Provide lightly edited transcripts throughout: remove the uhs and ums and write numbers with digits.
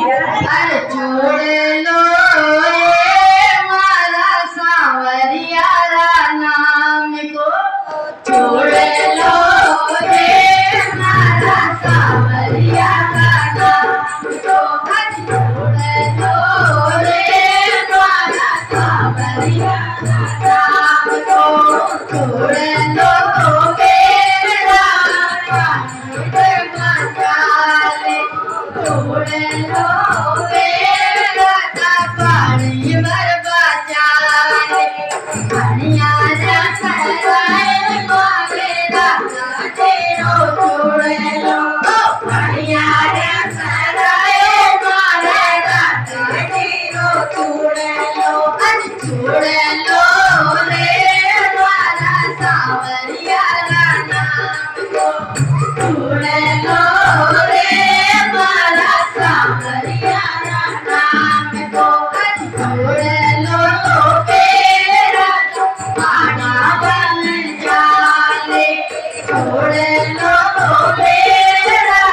अरे जोड़े लो मारा सांवरिया नाम को जोड़े लो मारा सांवरिया नाम को जोड़े लो मारा सांवरिया नाम को जोड़े लो जोड़े लो पानी भर बचाए पानिया जोड़े लो पानिया जोड़े लो रे वाला सांवरिया नाम को जोड़े लो रे वाला सांवरिया नाम को जोड़े लो तेरा पाना बन जाले जोड़े लो तेरा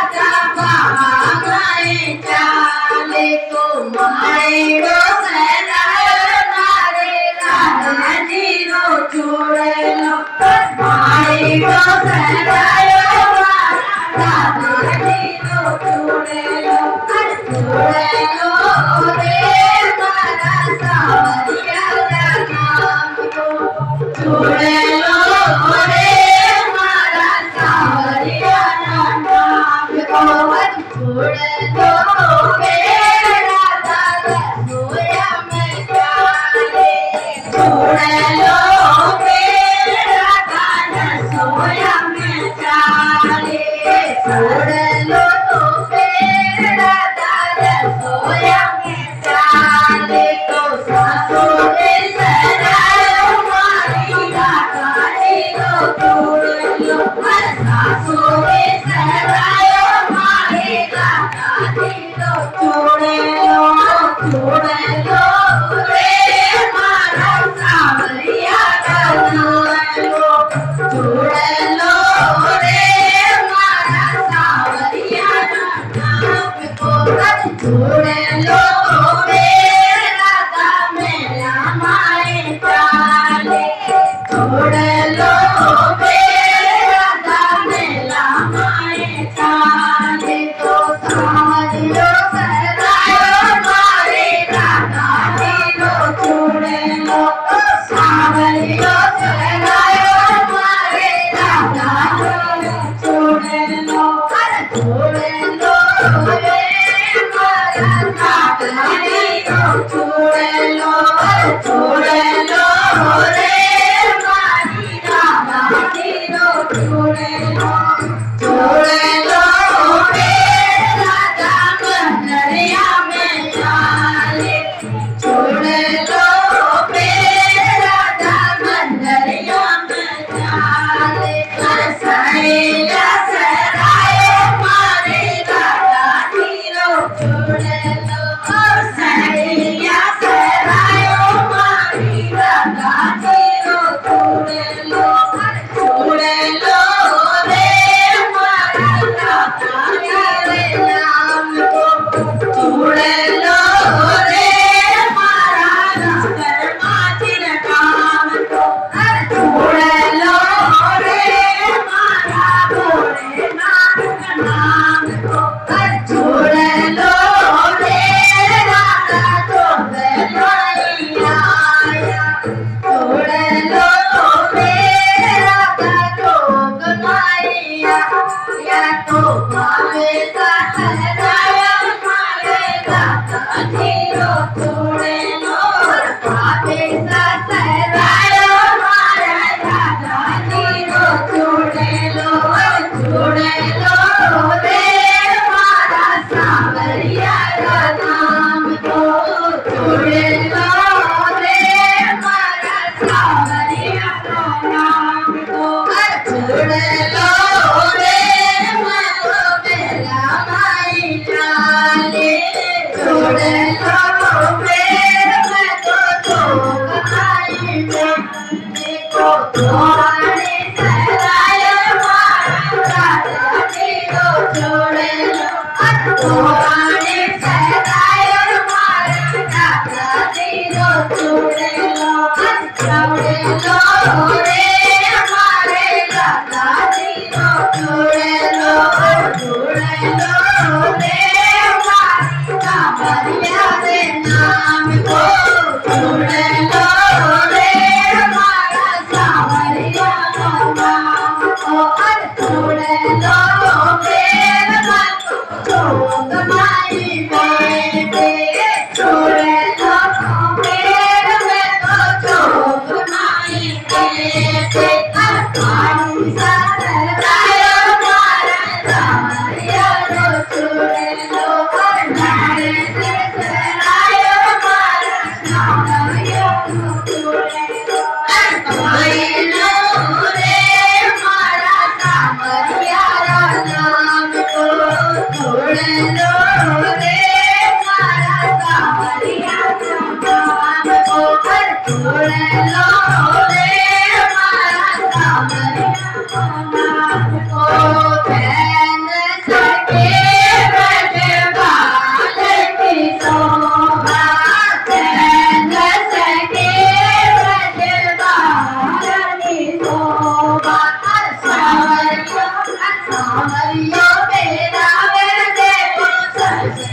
बागाए चाले तो मायरो जोड़े लो मायरो जोड़े लो रे मारा सांवरिया नाम को जोड़े लो रे मारा सांवरिया नाम को जोड़े लो राधा रसोया में जाले जोड़े लो राधा रसोया में जाले जोड़े लो सोया में चाले तो सासोरे सरायो मारी गाड़ी लो जोड़ लो सासोरे सरायो मारी गाड़ी लो जोड़े लो रे मारा सांवरिया नाम को जोड़े लो रे मारा सांवरिया नाम को जोड़े लो राधा मेला माए चाले जोड़े लो राधा मेला माए चाले तो सांवरियो सरायो मारे राधा लो जोड़े लो सांवरियो सरायो मारे राधा जोड़े लो रे मारा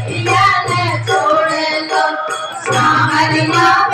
पिया ने छोड़ लो सावरिया